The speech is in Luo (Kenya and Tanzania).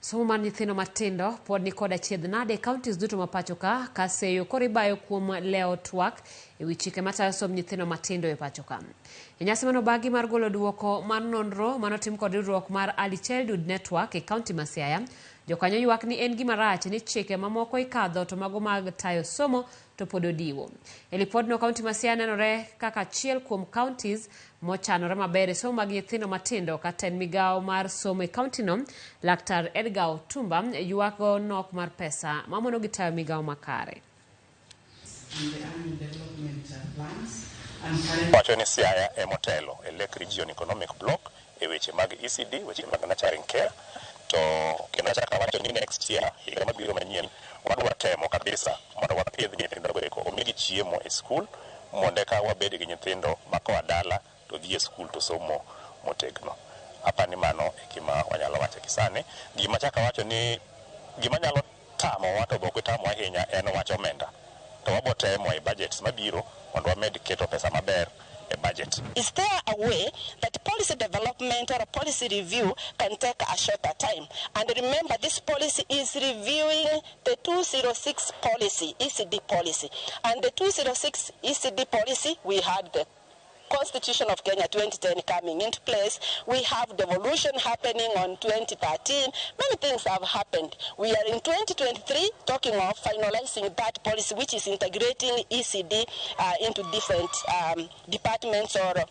Somo mar nyithindo matindo pod ni koda chiedh nade counties duto mapacho ka seyo koribayo kuom leo twak ewi chike matayo somb nyithindo matindo e pacho ka. E nyasi manobagi mar golo duoko mar nonro manotim kod riwruok mar Early Childhood Network e kaunti ma Siaya, jokanyo ywak ni en gima rach ni chike mamoko ikadho to mago mag tayo somo to pod odiwo. E lipodno kaunti ma Siaya nenore kaka achiel kuom counties mochanore maber e somo mag nyithindo matindo kata en migawo mar somo e kaunti no. Laktar Edgar Otumba ywak nok mar pesa mamono gi tayo migawo makare. Wacho ni Siaya e motelo e Lake Region Economic Block e weche mag ECDE, weche mag nurturing care, to kendo chaka wacho ni next year higa mabiro manyien wadwa temo kabisa mondo wapidh nyithindo go omigi chiemo e skul mondo ka wabed gi nyithindo makoa dala to dhi e skul to somo motegno. Apani mano e gima wanyalo wacho kisani. Gima chaka wacho ni gima nyalo tamo wato boko tamo ahinya en wacho omenda. To wabo temo e budgets mabiro mondo wamed keto pesa maber e budget. Is there a way that policy development or a policy review can take a shorter time? And remember, this policy is reviewing the 206 policy, ECD policy. And the 206 ECD policy, we had the Constitution of Kenya 2010 coming into place. We have devolution happening on 2013. Many things have happened. We are in 2023 talking of finalizing that policy, which is integrating ECD into different departments or